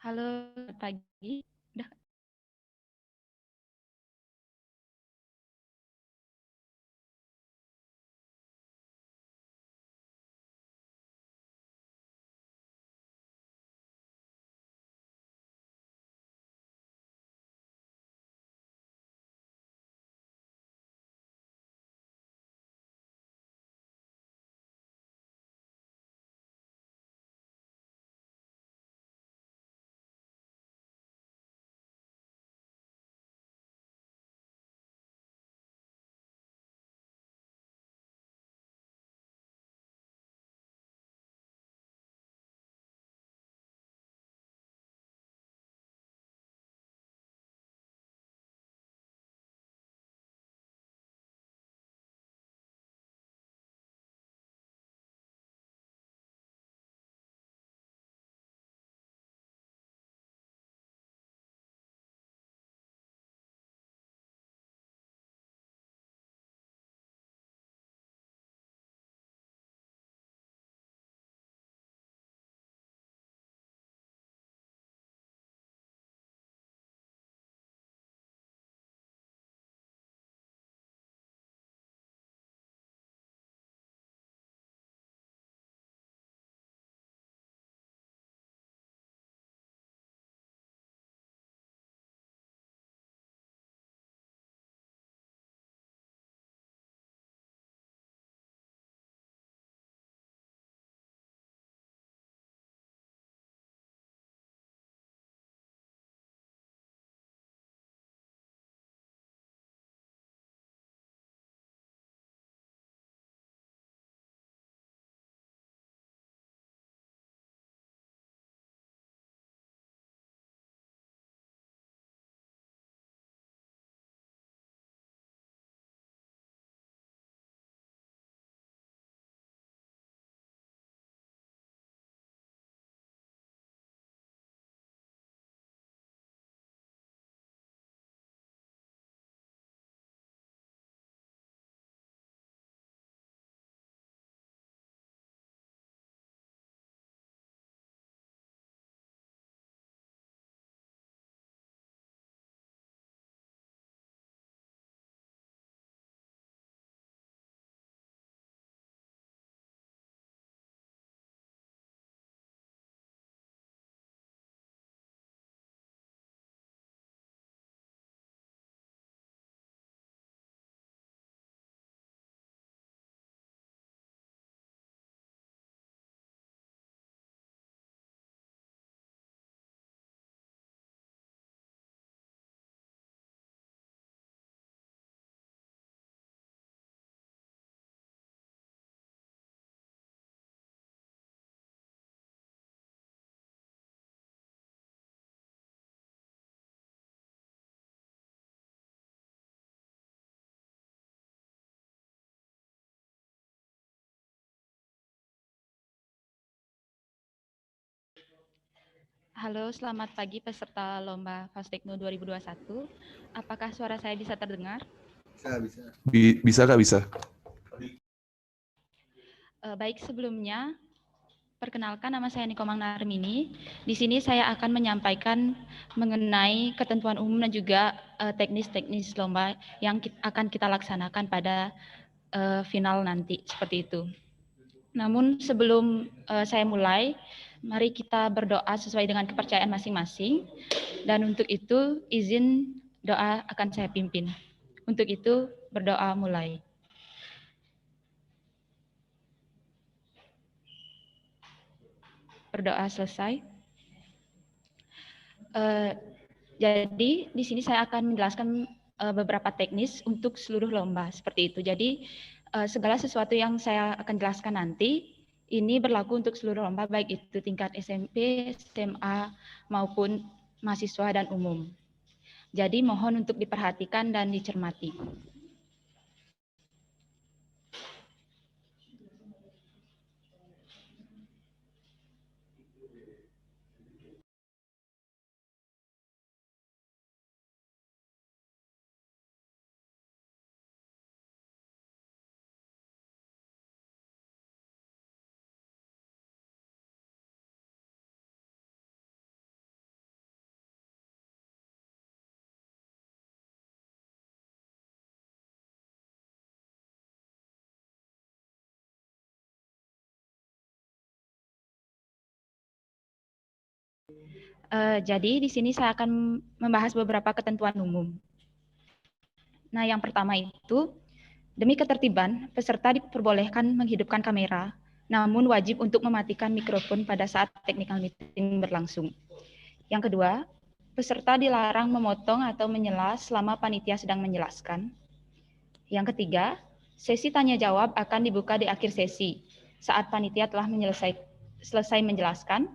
Halo, selamat pagi. Udah. Halo, selamat pagi peserta lomba Fastekno 2021. Apakah suara saya bisa terdengar? Bisa. Bisa Kak, bisa. Baik, sebelumnya perkenalkan nama saya Niko Mangnarmini. Di sini saya akan menyampaikan mengenai ketentuan umum dan juga teknis-teknis lomba yang akan kita laksanakan pada final nanti, seperti itu. Namun sebelum saya mulai, mari kita berdoa sesuai dengan kepercayaan masing-masing. Dan untuk itu, izin doa akan saya pimpin. Untuk itu, berdoa mulai. Berdoa selesai. Jadi, di sini saya akan menjelaskan beberapa teknis untuk seluruh lomba, seperti itu. Jadi, segala sesuatu yang saya akan jelaskan nanti, ini berlaku untuk seluruh lomba, baik itu tingkat SMP, SMA, maupun mahasiswa dan umum. Jadi, mohon untuk diperhatikan dan dicermati. Jadi di sini saya akan membahas beberapa ketentuan umum. Nah, yang pertama itu, demi ketertiban, peserta diperbolehkan menghidupkan kamera, namun wajib untuk mematikan mikrofon pada saat technical meeting berlangsung. Yang kedua, peserta dilarang memotong atau menyela selama panitia sedang menjelaskan. Yang ketiga, sesi tanya jawab akan dibuka di akhir sesi saat panitia telah selesai menjelaskan.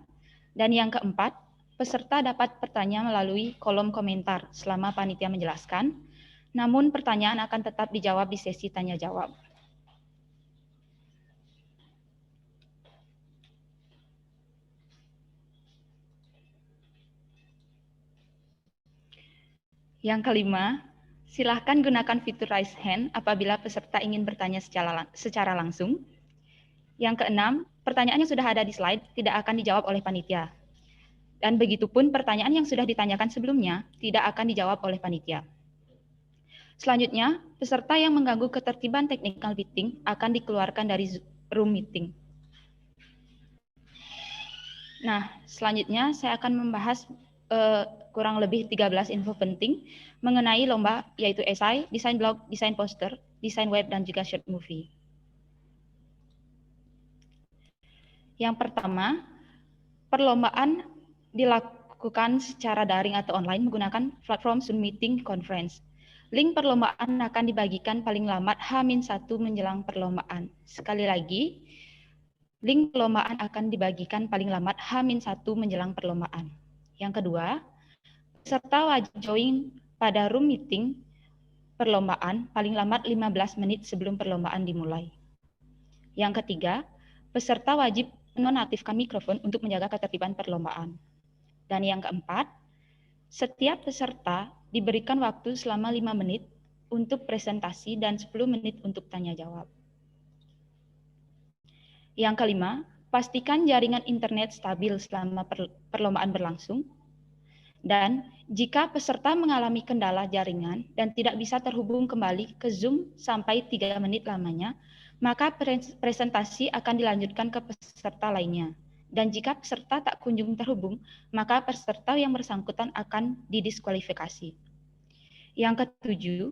Dan yang keempat, peserta dapat bertanya melalui kolom komentar selama panitia menjelaskan, namun pertanyaan akan tetap dijawab di sesi tanya jawab. Yang kelima, silahkan gunakan fitur raise hand apabila peserta ingin bertanya secara langsung. Yang keenam, pertanyaan yang sudah ada di slide tidak akan dijawab oleh panitia. Dan begitupun pertanyaan yang sudah ditanyakan sebelumnya tidak akan dijawab oleh panitia. Selanjutnya, peserta yang mengganggu ketertiban technical meeting akan dikeluarkan dari room meeting. Nah, selanjutnya saya akan membahas kurang lebih 13 info penting mengenai lomba, yaitu esai, desain blog, desain poster, desain web, dan juga short movie. Yang pertama, perlombaan dilakukan secara daring atau online menggunakan platform Zoom Meeting Conference. Link perlombaan akan dibagikan paling lambat H-1 menjelang perlombaan. Sekali lagi, link perlombaan akan dibagikan paling lambat H-1 menjelang perlombaan. Yang kedua, peserta wajib join pada room meeting perlombaan paling lambat 15 menit sebelum perlombaan dimulai. Yang ketiga, peserta wajib menonaktifkan mikrofon untuk menjaga ketertiban perlombaan. Dan yang keempat, setiap peserta diberikan waktu selama 5 menit untuk presentasi dan 10 menit untuk tanya jawab. Yang kelima, pastikan jaringan internet stabil selama perlombaan berlangsung. Dan jika peserta mengalami kendala jaringan dan tidak bisa terhubung kembali ke Zoom sampai 3 menit lamanya, maka presentasi akan dilanjutkan ke peserta lainnya. Dan jika peserta tak kunjung terhubung, maka peserta yang bersangkutan akan didiskualifikasi. Yang ketujuh,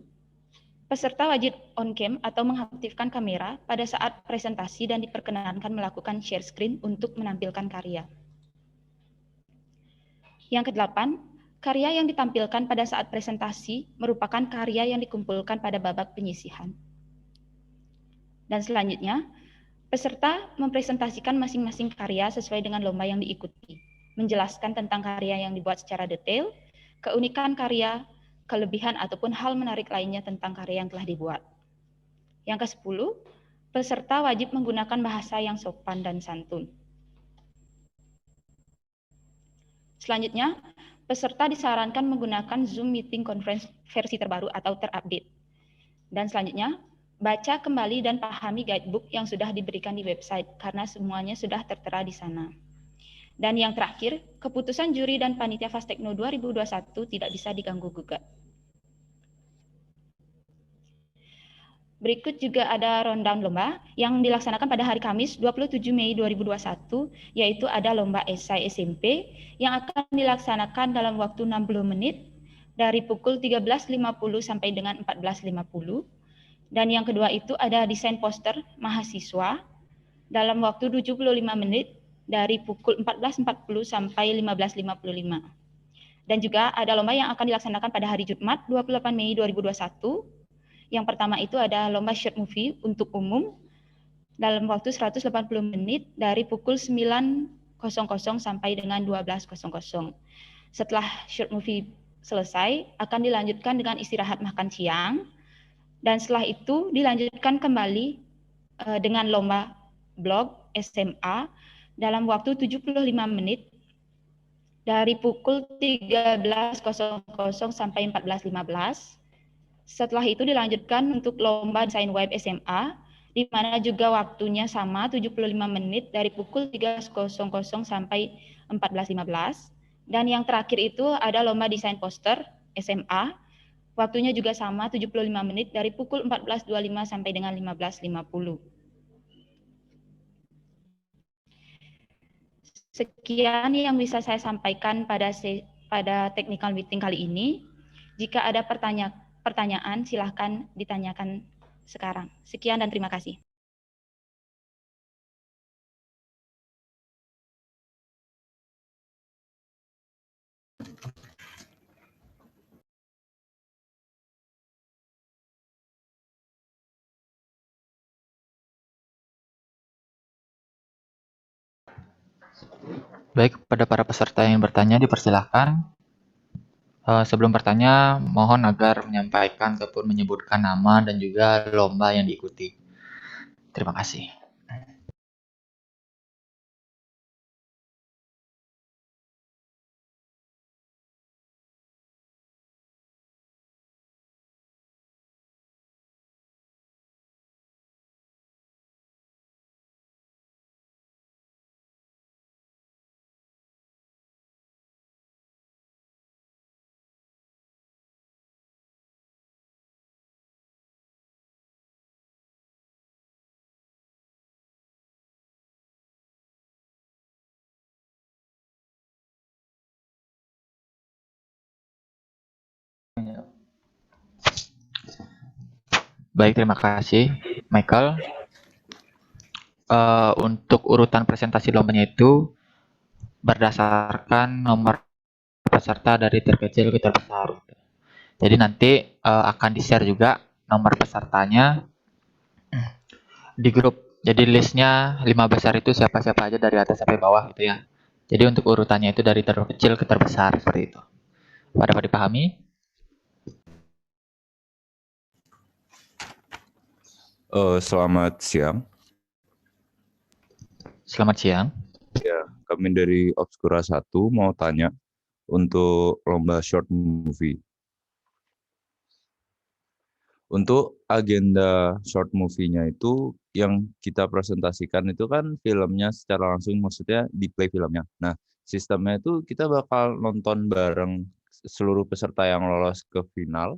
peserta wajib on cam atau mengaktifkan kamera pada saat presentasi dan diperkenankan melakukan share screen untuk menampilkan karya. Yang kedelapan, karya yang ditampilkan pada saat presentasi merupakan karya yang dikumpulkan pada babak penyisihan. Dan selanjutnya, peserta mempresentasikan masing-masing karya sesuai dengan lomba yang diikuti, menjelaskan tentang karya yang dibuat secara detail, keunikan karya, kelebihan ataupun hal menarik lainnya tentang karya yang telah dibuat. Yang ke-10, peserta wajib menggunakan bahasa yang sopan dan santun. Selanjutnya, peserta disarankan menggunakan Zoom Meeting Conference versi terbaru atau terupdate. Dan selanjutnya, baca kembali dan pahami guidebook yang sudah diberikan di website karena semuanya sudah tertera di sana. Dan yang terakhir, keputusan juri dan panitia Fastekno 2021 tidak bisa diganggu-gugat. Berikut juga ada rundown lomba yang dilaksanakan pada hari Kamis 27 Mei 2021, yaitu ada lomba esai SMP yang akan dilaksanakan dalam waktu 60 menit dari pukul 13.50 sampai dengan 14.50. Dan yang kedua itu ada desain poster mahasiswa dalam waktu 75 menit dari pukul 14.40 sampai 15.55. Dan juga ada lomba yang akan dilaksanakan pada hari Jumat 28 Mei 2021. Yang pertama itu ada lomba short movie untuk umum dalam waktu 180 menit dari pukul 9.00 sampai dengan 12.00. Setelah short movie selesai, akan dilanjutkan dengan istirahat makan siang. Dan setelah itu dilanjutkan kembali dengan lomba blog SMA dalam waktu 75 menit dari pukul 13.00 sampai 14.15. Setelah itu dilanjutkan untuk lomba desain web SMA, di mana juga waktunya sama 75 menit dari pukul 13.00 sampai 14.15. Dan yang terakhir itu ada lomba desain poster SMA, waktunya juga sama 75 menit dari pukul 14.25 sampai dengan 15.50. Sekian yang bisa saya sampaikan pada technical meeting kali ini. Jika ada pertanyaan, silahkan ditanyakan sekarang. Sekian dan terima kasih. Baik, pada para peserta yang bertanya dipersilahkan. Sebelum bertanya, mohon agar menyampaikan ataupun menyebutkan nama dan juga lomba yang diikuti. Terima kasih. Baik, terima kasih, Michael. Untuk urutan presentasi lombanya itu berdasarkan nomor peserta dari terkecil ke terbesar. Jadi nanti akan di-share juga nomor pesertanya di grup. Jadi listnya 5 besar itu siapa-siapa aja dari atas sampai bawah gitu ya. Jadi untuk urutannya itu dari terkecil ke terbesar seperti itu. Dapat dipahami? Selamat siang. Selamat siang. Ya, kami dari Obscura 1 mau tanya untuk lomba short movie. Untuk agenda short movie-nya itu yang kita presentasikan itu kan filmnya secara langsung, maksudnya di play filmnya. Nah, sistemnya itu kita bakal nonton bareng seluruh peserta yang lolos ke final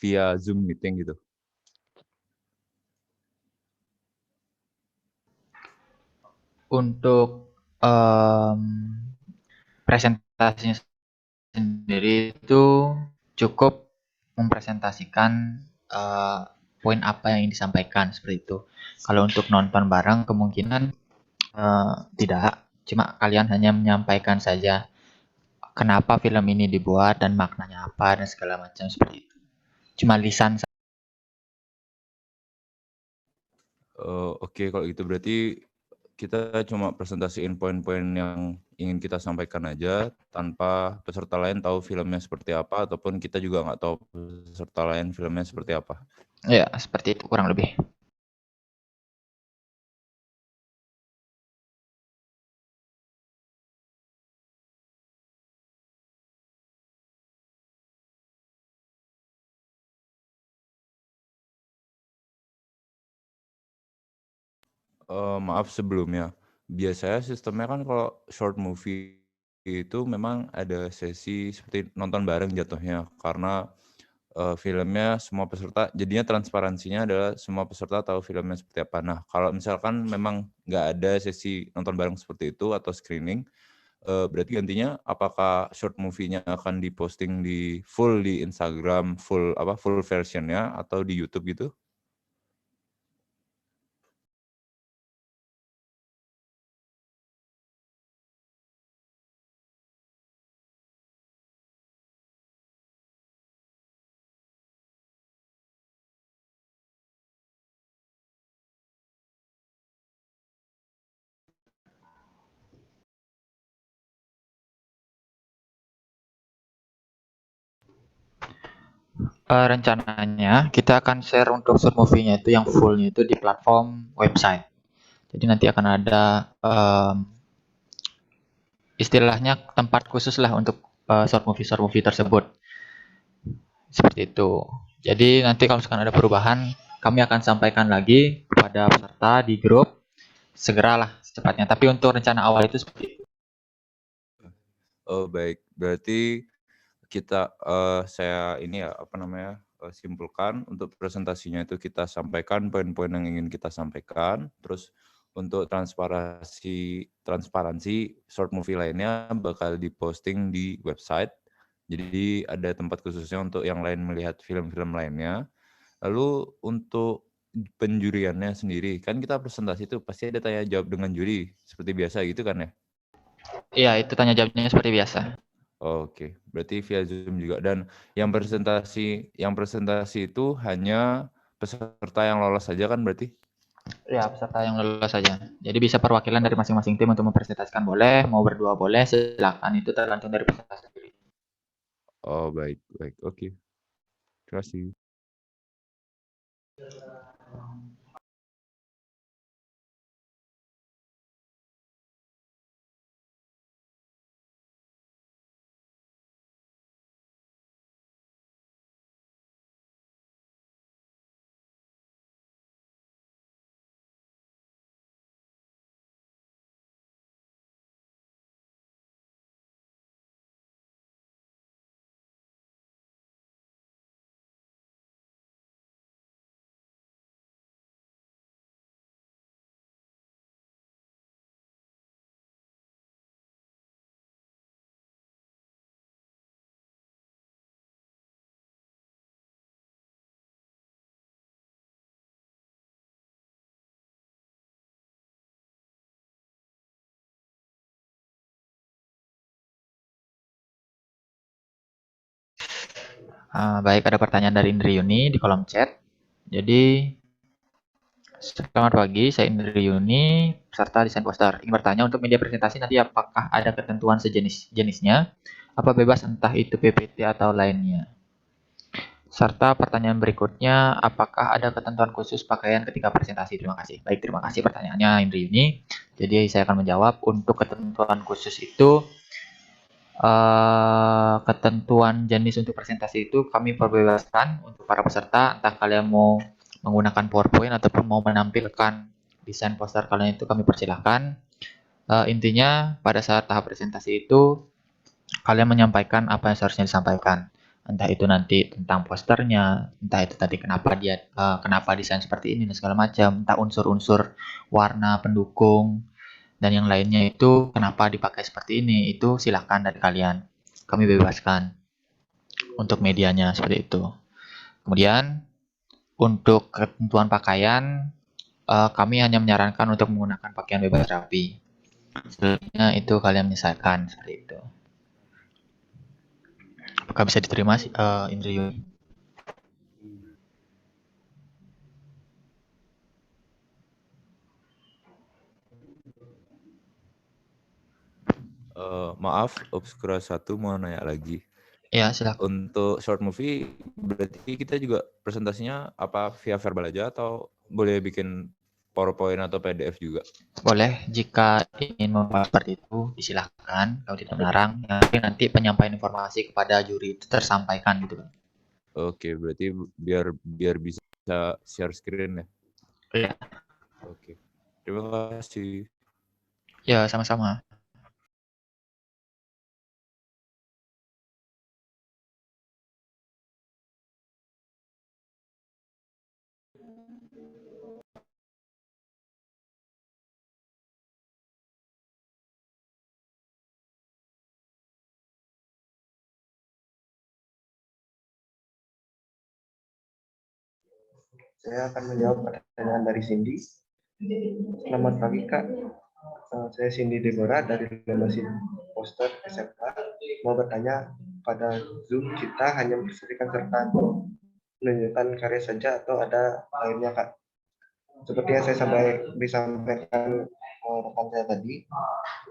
via Zoom meeting gitu. Untuk presentasinya sendiri itu cukup mempresentasikan poin apa yang ingin disampaikan seperti itu. Kalau untuk nonton bareng kemungkinan tidak, cuma kalian hanya menyampaikan saja kenapa film ini dibuat dan maknanya apa dan segala macam seperti itu. Cuma lisan. Oke, kalau gitu berarti kita cuma presentasiin poin-poin yang ingin kita sampaikan aja tanpa peserta lain tahu filmnya seperti apa ataupun kita juga nggak tahu peserta lain filmnya seperti apa. Ya, seperti itu kurang lebih. Maaf sebelumnya, biasanya sistemnya kan kalau short movie itu memang ada sesi seperti nonton bareng jatuhnya karena filmnya semua peserta jadinya transparansinya adalah semua peserta tahu filmnya seperti apa. Nah, kalau misalkan memang nggak ada sesi nonton bareng seperti itu atau screening, berarti gantinya apakah short movie-nya akan diposting di Instagram full version-nya atau di YouTube gitu? Rencananya kita akan share untuk short movie-nya itu yang fullnya itu di platform website. Jadi nanti akan ada istilahnya tempat khusus lah untuk short movie tersebut. Seperti itu. Jadi nanti kalau misalkan ada perubahan, kami akan sampaikan lagi kepada peserta di grup segeralah secepatnya. Tapi untuk rencana awal itu seperti itu. Oh baik, berarti kita saya ini ya simpulkan untuk presentasinya itu kita sampaikan poin-poin yang ingin kita sampaikan, terus untuk transparansi short movie lainnya bakal diposting di website. Jadi ada tempat khususnya untuk yang lain melihat film-film lainnya. Lalu untuk penjuriannya sendiri, kan kita presentasi itu pasti ada tanya jawab dengan juri seperti biasa gitu kan ya? Iya, itu tanya jawabnya seperti biasa. Oke, berarti via Zoom juga. Dan yang presentasi itu hanya peserta yang lolos saja kan berarti? Ya, peserta yang lolos saja. Jadi bisa perwakilan dari masing-masing tim untuk mempresentasikan boleh, mau berdua boleh, silakan. Itu tergantung dari peserta sendiri. Oh, baik, baik. Oke, terima kasih. Baik, ada pertanyaan dari Indri Yuni di kolom chat. Jadi, selamat pagi, saya Indri Yuni, peserta desain poster. Ingin bertanya untuk media presentasi nanti apakah ada ketentuan sejenisnya? Apa bebas entah itu PPT atau lainnya? Serta pertanyaan berikutnya, apakah ada ketentuan khusus pakaian ketika presentasi? Terima kasih. Baik, terima kasih pertanyaannya Indri Yuni. Jadi saya akan menjawab untuk ketentuan khusus itu, ketentuan jenis untuk presentasi itu kami perbebaskan untuk para peserta, entah kalian mau menggunakan PowerPoint ataupun mau menampilkan desain poster kalian itu kami persilahkan. Intinya pada saat tahap presentasi itu kalian menyampaikan apa yang seharusnya disampaikan. Entah itu nanti tentang posternya, entah itu tadi kenapa desain seperti ini dan segala macam, entah unsur-unsur warna pendukung dan yang lainnya itu kenapa dipakai seperti ini, itu silahkan dari kalian. Kami bebaskan untuk medianya seperti itu. Kemudian untuk ketentuan pakaian, kami hanya menyarankan untuk menggunakan pakaian bebas rapi. Selanjutnya itu kalian menyesuaikan seperti itu. Apakah bisa diterima sih, Indri Yuni? Maaf, Obscura 1 mau nanya lagi. Ya, silakan. Untuk short movie, berarti kita juga presentasinya apa via verbal aja atau boleh bikin PowerPoint atau PDF juga? Boleh, jika ingin membahas seperti itu, disilahkan. Kalau tidak melarang, tapi nanti penyampaian informasi kepada juri itu tersampaikan gitu kan. Oke, berarti biar bisa share screen ya. Iya. Oke. Terima kasih. Ya, sama-sama. Saya akan menjawab pertanyaan dari Cindy. Selamat pagi Kak, saya Cindy Deborah dari Lembaga Poster SMK. Mau bertanya, pada Zoom kita hanya mempersembahkan serta menunjukkan karya saja atau ada lainnya Kak? Seperti yang saya disampaikan rekan saya tadi,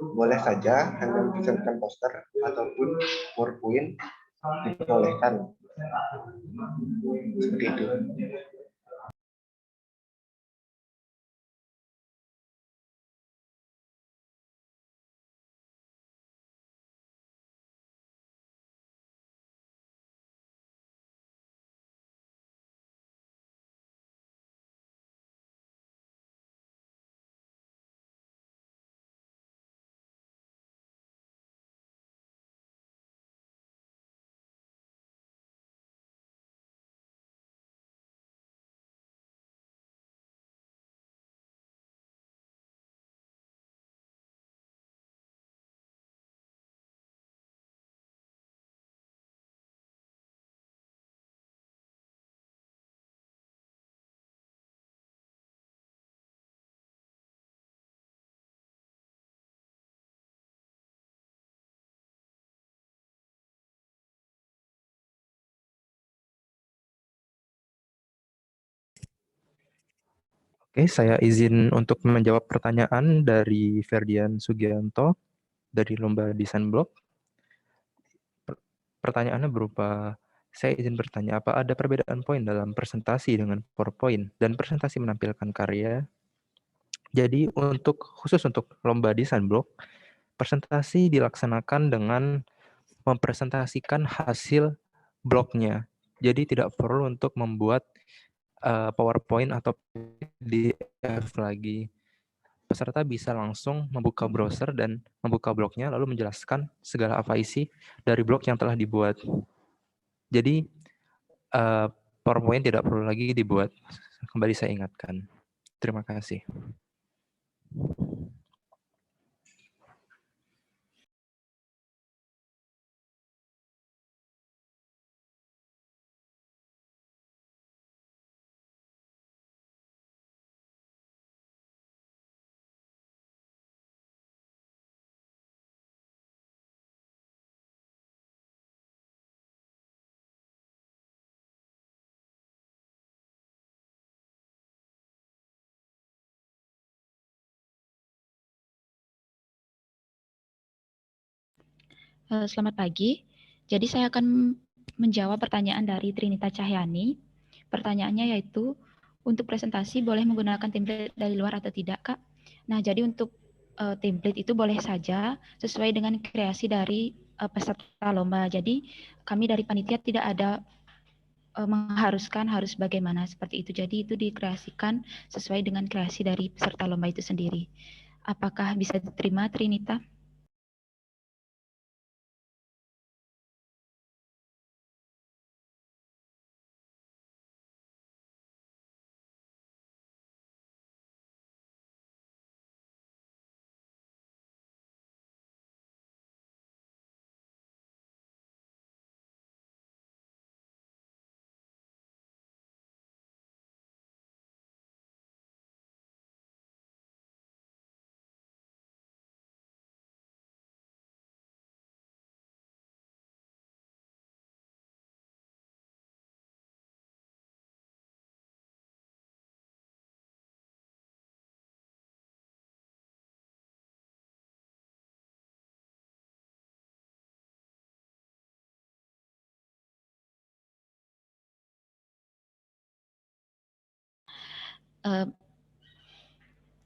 boleh saja hanya mempersembahkan poster ataupun PowerPoint diperbolehkan. Seperti itu. Oke, saya izin untuk menjawab pertanyaan dari Ferdian Sugianto dari Lomba Desain Blog. Pertanyaannya berupa, saya izin bertanya, apa ada perbedaan poin dalam presentasi dengan PowerPoint dan presentasi menampilkan karya? Jadi khusus untuk Lomba Desain Blog, presentasi dilaksanakan dengan mempresentasikan hasil blognya. Jadi tidak perlu untuk membuat PowerPoint atau PDF lagi. Peserta bisa langsung membuka browser dan membuka blognya lalu menjelaskan segala apa isi dari blog yang telah dibuat. Jadi PowerPoint tidak perlu lagi dibuat. Kembali saya ingatkan. Terima kasih. Selamat pagi. Jadi saya akan menjawab pertanyaan dari Trinita Cahyani. Pertanyaannya yaitu, untuk presentasi boleh menggunakan template dari luar atau tidak, Kak? Nah, jadi untuk template itu boleh saja sesuai dengan kreasi dari peserta lomba. Jadi kami dari panitia tidak ada mengharuskan harus bagaimana seperti itu. Jadi itu dikreasikan sesuai dengan kreasi dari peserta lomba itu sendiri. Apakah bisa diterima, Trinita?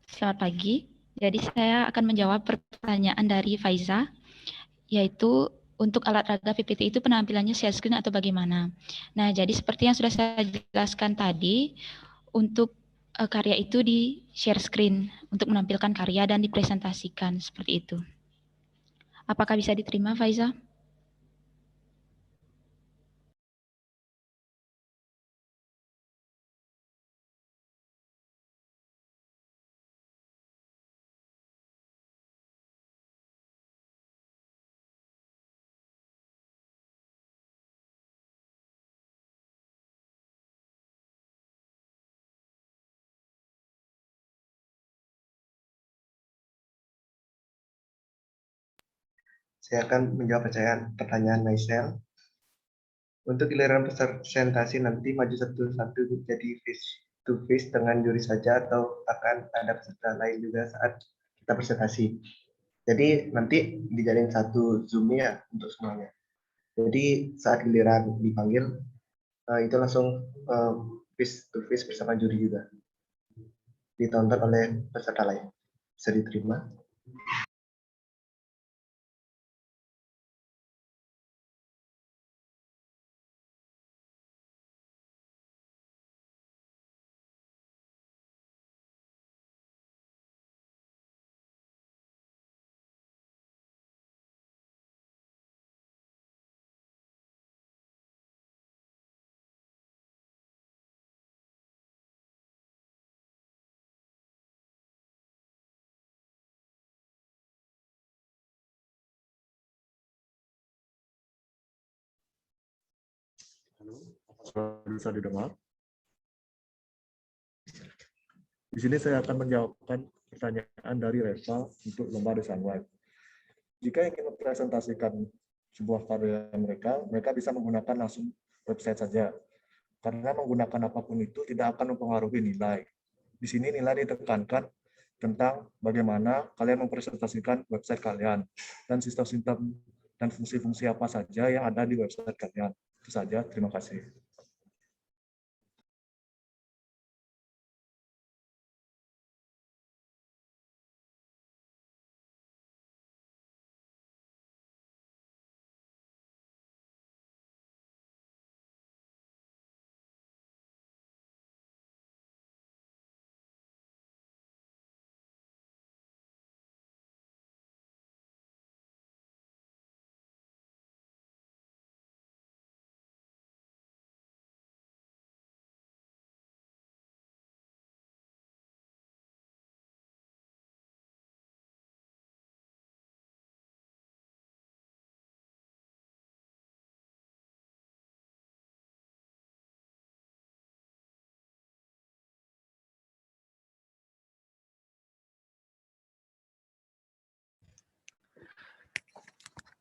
Selamat pagi. Jadi saya akan menjawab pertanyaan dari Faiza, yaitu untuk alat raga PPT itu penampilannya share screen atau bagaimana. Nah, jadi seperti yang sudah saya jelaskan tadi, untuk karya itu di share screen untuk menampilkan karya dan dipresentasikan seperti itu. Apakah bisa diterima, Faiza? Saya akan menjawab pertanyaan Naisel. Untuk giliran presentasi nanti maju satu-satu jadi face to face dengan juri saja atau akan ada peserta lain juga saat kita presentasi. Jadi nanti dijalin satu Zoom ya untuk semuanya. Jadi saat giliran dipanggil itu langsung face to face bersama juri juga. Ditonton oleh peserta lain. Bisa diterima. Halo, apakah bisa didengar? Di sini saya akan menjawabkan pertanyaan dari Reva untuk lomba desain web. Jika ingin mempresentasikan sebuah karya mereka, mereka bisa menggunakan langsung website saja. Karena menggunakan apapun itu tidak akan mempengaruhi nilai. Di sini nilai ditekankan tentang bagaimana kalian mempresentasikan website kalian dan sistem-sistem dan fungsi-fungsi apa saja yang ada di website kalian. Itu saja, terima kasih.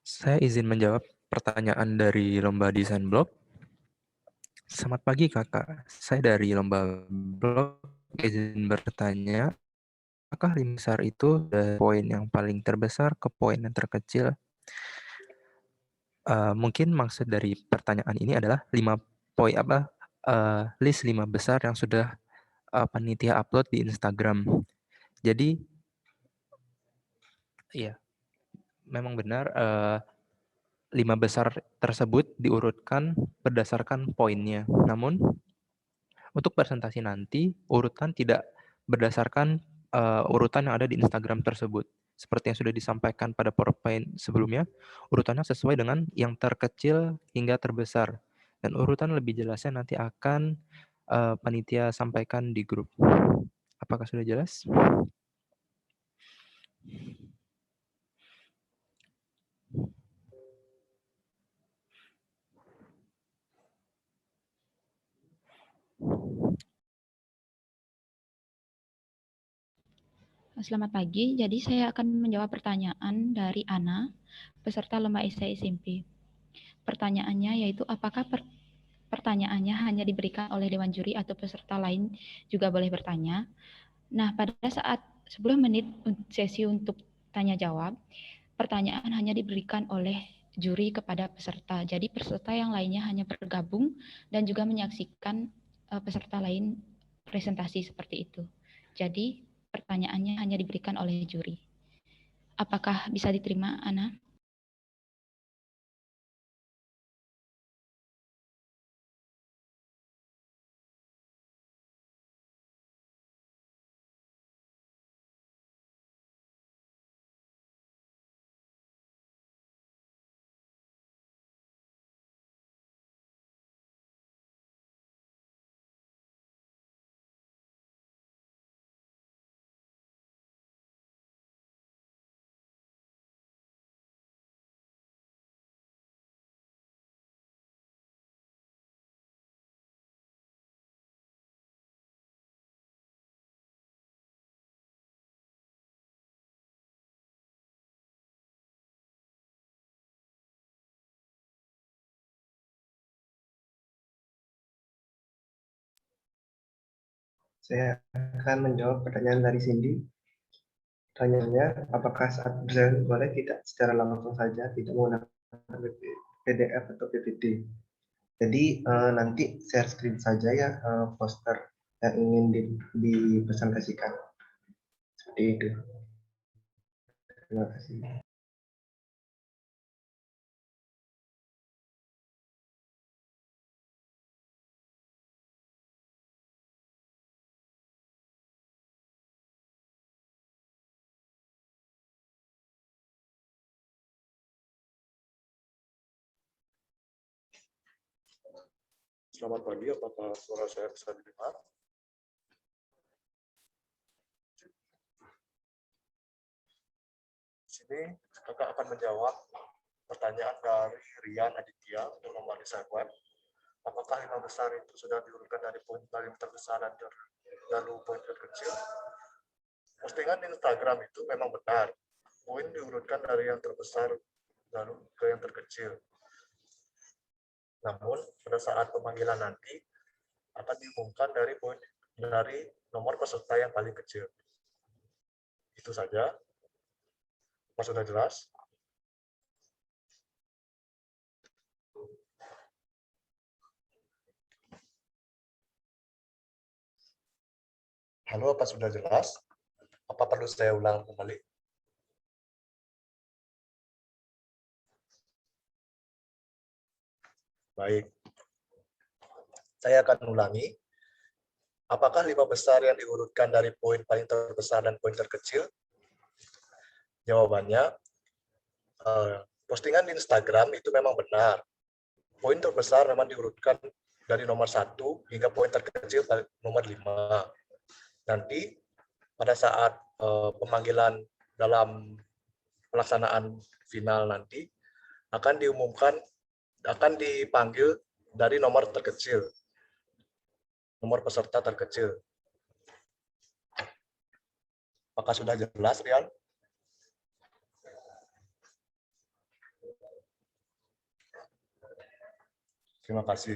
Saya izin menjawab pertanyaan dari lomba desain blog. Selamat pagi kakak, saya dari lomba blog izin bertanya, apakah 5 besar itu dari poin yang paling terbesar ke poin yang terkecil? Mungkin maksud dari pertanyaan ini adalah 5 poin list 5 besar yang sudah panitia upload di Instagram. Jadi, iya, memang benar 5 besar tersebut diurutkan berdasarkan poinnya. Namun, untuk presentasi nanti, urutan tidak berdasarkan urutan yang ada di Instagram tersebut. Seperti yang sudah disampaikan pada PowerPoint sebelumnya, urutannya sesuai dengan yang terkecil hingga terbesar. Dan urutan lebih jelasnya nanti akan panitia sampaikan di grup. Apakah sudah jelas? Selamat pagi, jadi saya akan menjawab pertanyaan dari Ana, peserta lomba esai SMP. Pertanyaannya yaitu apakah pertanyaannya hanya diberikan oleh dewan juri atau peserta lain juga boleh bertanya. Nah, pada saat 10 menit sesi untuk tanya jawab, pertanyaan hanya diberikan oleh juri kepada peserta. Jadi peserta yang lainnya hanya bergabung dan juga menyaksikan peserta lain presentasi seperti itu. Jadi pertanyaannya hanya diberikan oleh juri. Apakah bisa diterima, Ana? Saya akan menjawab pertanyaan dari Cindy. Pertanyaannya, apakah saat presentasi boleh tidak secara langsung saja, tidak menggunakan PDF atau PPT? Jadi nanti share screen saja ya poster yang ingin dipresentasikan. Seperti itu. Terima kasih. Selamat pagi, apakah suara saya bisa didengar? Di sini kakak akan menjawab pertanyaan dari Rian Aditya untuk lomba desain web. Apakah 5 besar itu sudah diurutkan dari poin paling terbesar dan lalu poin terkecil? Postingan di Instagram itu memang benar. Poin diurutkan dari yang terbesar lalu ke yang terkecil. Namun pada saat pemanggilan nanti akan diumumkan dari poin dari nomor peserta yang paling kecil. Itu saja. Apa sudah jelas? Halo, apa sudah jelas? Apa perlu saya ulang kembali? Baik. Saya akan ulangi. Apakah 5 besar yang diurutkan dari poin paling terbesar dan poin terkecil? Jawabannya, postingan di Instagram itu memang benar. Poin terbesar memang diurutkan dari nomor 1 hingga poin terkecil nomor 5. Nanti pada saat pemanggilan dalam pelaksanaan final nanti akan diumumkan, akan dipanggil dari nomor terkecil, nomor peserta terkecil. Apakah sudah jelas, Rian? Terima kasih.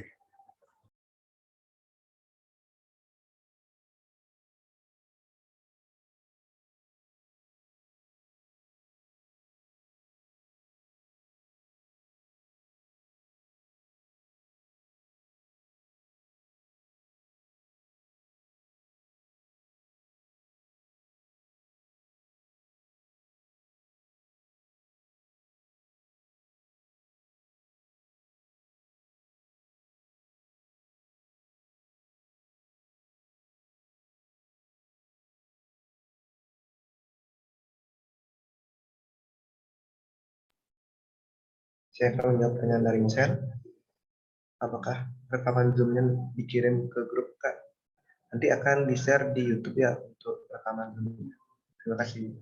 Saya akan menjawab pertanyaan dari Michelle. Apakah rekaman Zoom-nya dikirim ke grup, Kak? Nanti akan di-share di YouTube ya untuk rekaman Zoom-nya. Terima kasih.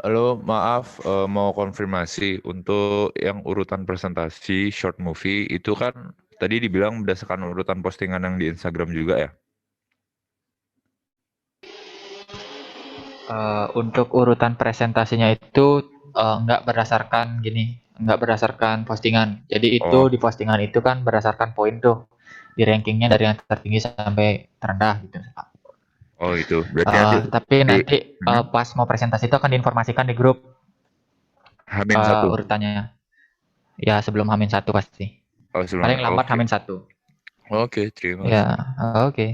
Halo, maaf, mau konfirmasi untuk yang urutan presentasi short movie itu kan tadi dibilang berdasarkan urutan postingan yang di Instagram juga ya? Untuk urutan presentasinya itu nggak berdasarkan postingan. Jadi itu Oh, di postingan itu kan berdasarkan poin tuh, di rankingnya dari yang tertinggi sampai terendah gitu. oh itu berarti nanti Tapi nanti hmm, pas mau presentasi itu akan diinformasikan di grup Hamin satu. urutannya. Ya sebelum H-1 pasti. Oh sebelum, Paling lambat oke. H-1. Oke, terima Ya, kasih. oke.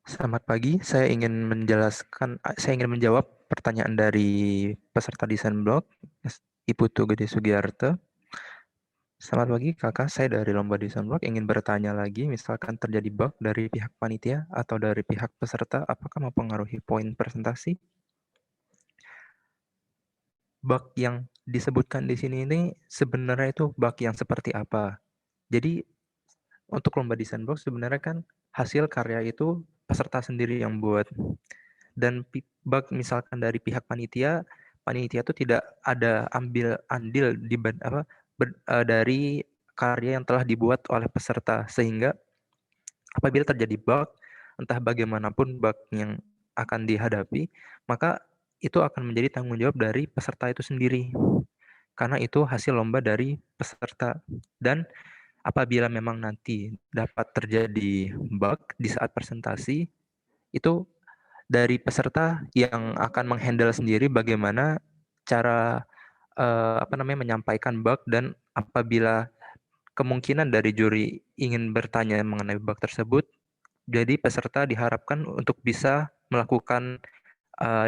Selamat pagi, saya ingin menjawab pertanyaan dari peserta desain blog, Iputu Gede Sugiyarto. Selamat pagi kakak, saya dari Lomba Desain Blog ingin bertanya lagi, misalkan terjadi bug dari pihak panitia atau dari pihak peserta, apakah mempengaruhi poin presentasi? Bug yang disebutkan di sini ini sebenarnya itu bug yang seperti apa? Jadi untuk Lomba Desain Blog sebenarnya kan hasil karya itu peserta sendiri yang buat. Dan bug misalkan dari pihak panitia itu tidak ada ambil andil dari karya yang telah dibuat oleh peserta, sehingga apabila terjadi bug, entah bagaimanapun bug yang akan dihadapi, maka itu akan menjadi tanggung jawab dari peserta itu sendiri, karena itu hasil lomba dari peserta. Dan apabila memang nanti dapat terjadi bug di saat presentasi, itu dari peserta yang akan menghandle sendiri bagaimana cara menyampaikan bug, dan apabila kemungkinan dari juri ingin bertanya mengenai bug tersebut, jadi peserta diharapkan untuk bisa melakukan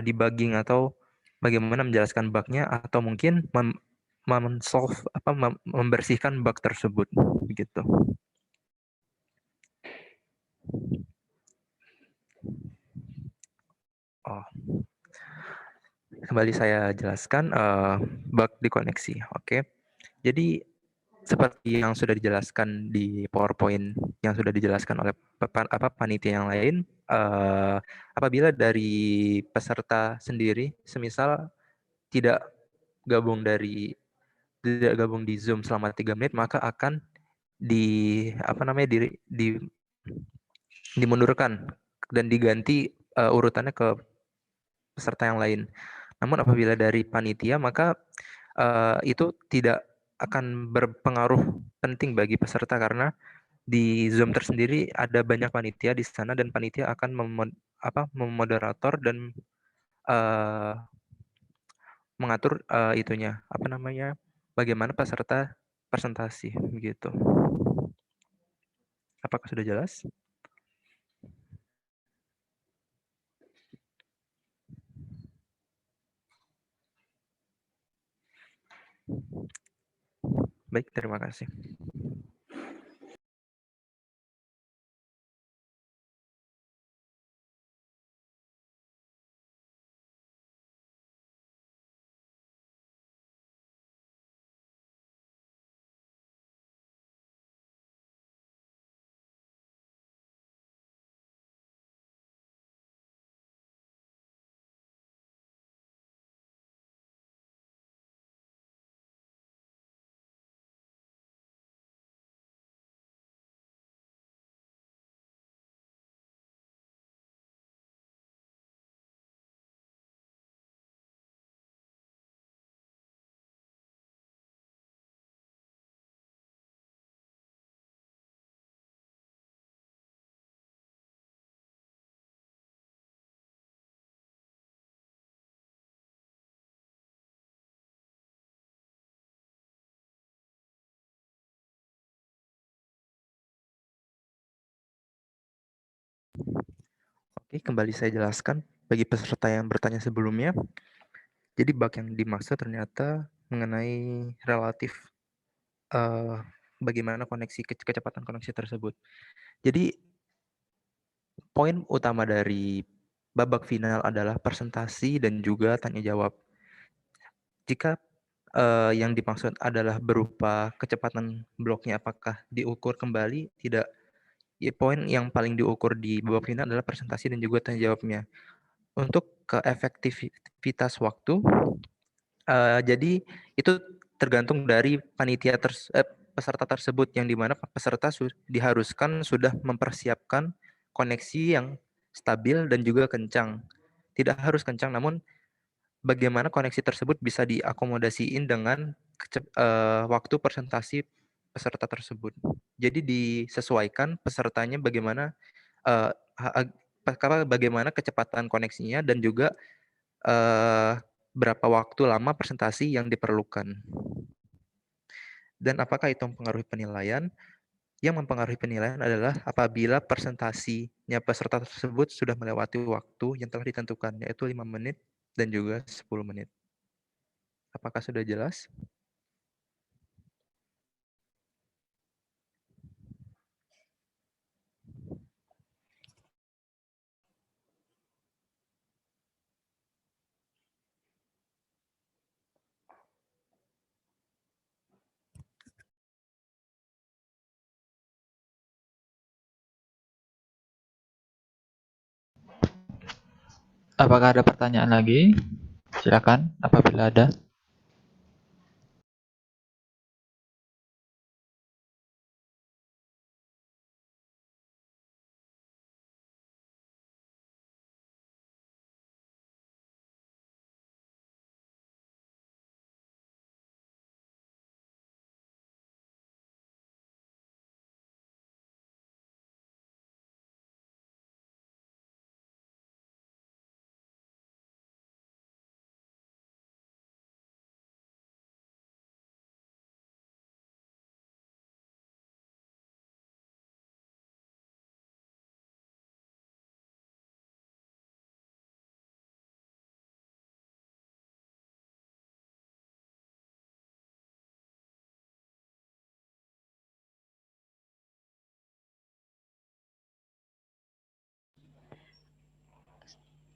debugging atau bagaimana menjelaskan bugnya, atau mungkin membersihkan bug tersebut begitu. Oh, kembali saya jelaskan bug di koneksi. Oke. Jadi seperti yang sudah dijelaskan di PowerPoint yang sudah dijelaskan oleh panitia yang lain, apabila dari peserta sendiri semisal tidak gabung di Zoom selama 3 menit, maka akan dimundurkan dan diganti urutannya ke peserta yang lain. Namun apabila dari panitia, maka itu tidak akan berpengaruh penting bagi peserta karena di Zoom tersendiri ada banyak panitia di sana dan panitia akan memoderator dan mengatur bagaimana peserta presentasi begitu. Apakah sudah jelas? Baik, terima kasih. Oke, kembali saya jelaskan bagi peserta yang bertanya sebelumnya. Jadi bug yang dimaksud ternyata mengenai relatif bagaimana kecepatan koneksi tersebut. Jadi poin utama dari babak final adalah presentasi dan juga tanya jawab. Jika yang dimaksud adalah berupa kecepatan bloknya apakah diukur kembali, tidak. Ya, poin yang paling diukur di babak final adalah presentasi dan juga tanya jawabnya. Untuk keefektivitas waktu, jadi itu tergantung dari peserta tersebut yang dimana peserta diharuskan sudah mempersiapkan koneksi yang stabil dan juga kencang. Tidak harus kencang, namun bagaimana koneksi tersebut bisa diakomodasiin dengan waktu presentasi peserta tersebut. Jadi disesuaikan pesertanya bagaimana bagaimana kecepatan koneksinya dan juga berapa waktu lama presentasi yang diperlukan. Dan apakah itu mempengaruhi penilaian? Yang mempengaruhi penilaian adalah apabila presentasinya peserta tersebut sudah melewati waktu yang telah ditentukan, yaitu 5 menit dan juga 10 menit. Apakah sudah jelas? Apakah ada pertanyaan lagi? Silakan apabila ada.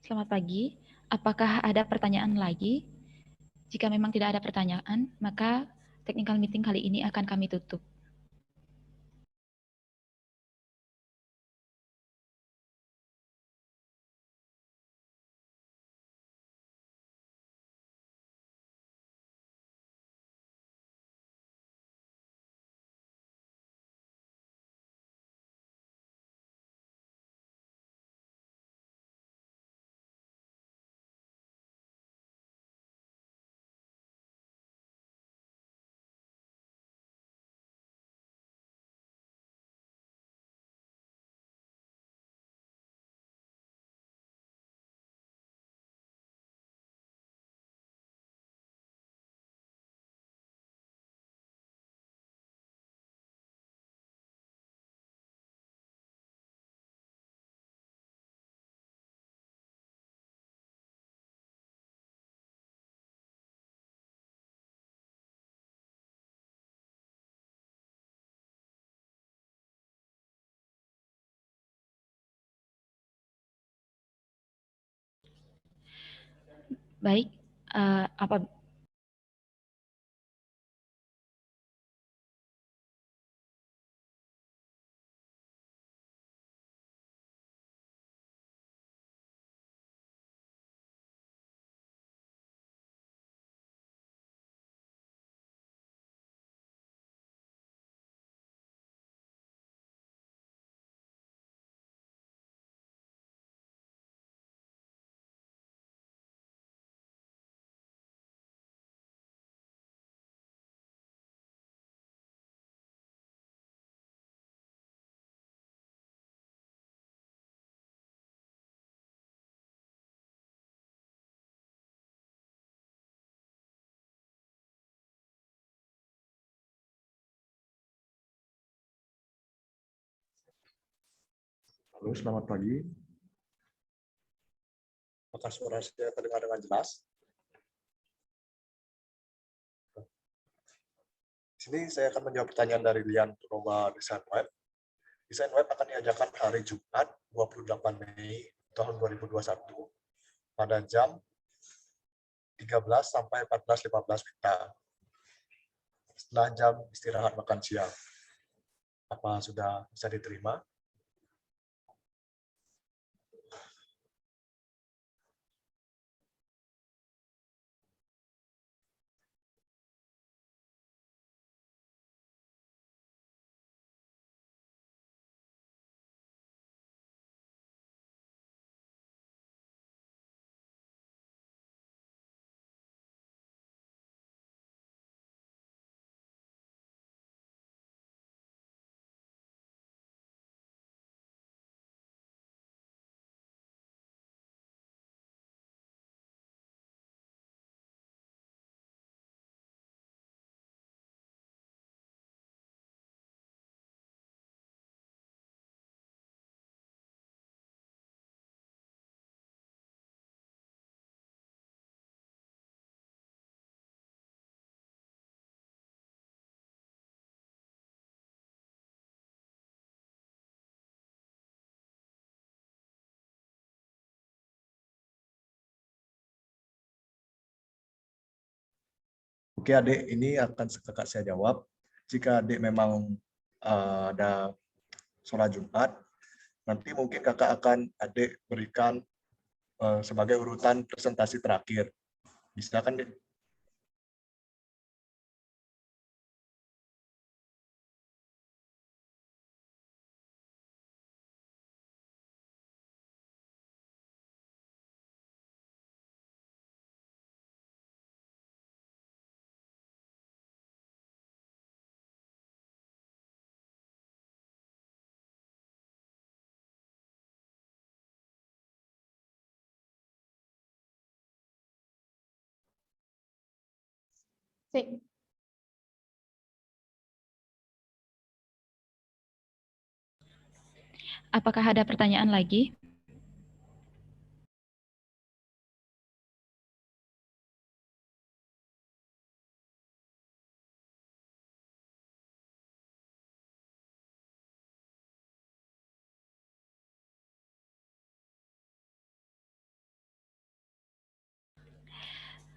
Selamat pagi. Apakah ada pertanyaan lagi? Jika memang tidak ada pertanyaan, maka technical meeting kali ini akan kami tutup. Baik, apa Halo, selamat pagi. Apakah suara saya terdengar dengan jelas? Di sini saya akan menjawab pertanyaan dari Lian untuk lomba desain web. Desain web akan diadakan hari Jumat 28 Mei tahun 2021 pada jam 13 sampai 14.15 WITA setelah jam istirahat makan siang. Apa sudah bisa diterima? Oke adik, ini akan kakak saya jawab. Jika adik memang ada sholat Jumat, nanti mungkin kakak akan adik berikan sebagai urutan presentasi terakhir. Bisa kan, Dik? apakah ada pertanyaan lagi?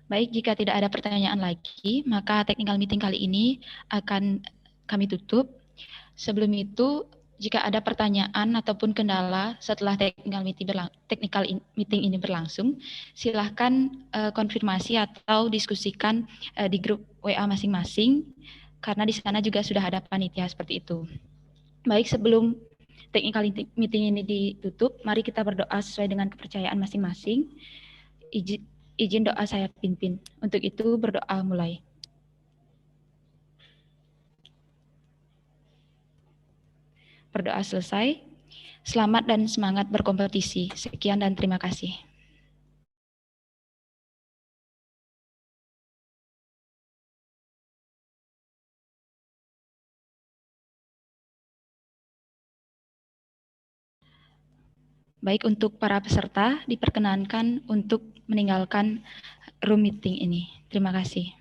Baik, jika tidak ada pertanyaan lagi, maka technical meeting kali ini akan kami tutup. Sebelum itu, jika ada pertanyaan ataupun kendala setelah technical meeting ini berlangsung, silahkan konfirmasi atau diskusikan di grup WA masing-masing, karena di sana juga sudah ada panitia seperti itu. Baik, sebelum technical meeting ini ditutup, mari kita berdoa sesuai dengan kepercayaan masing-masing. Izin doa saya pimpin. Untuk itu berdoa mulai. Berdoa selesai. Selamat dan semangat berkompetisi. Sekian dan terima kasih. Baik, untuk para peserta diperkenankan untuk meninggalkan room meeting ini. Terima kasih.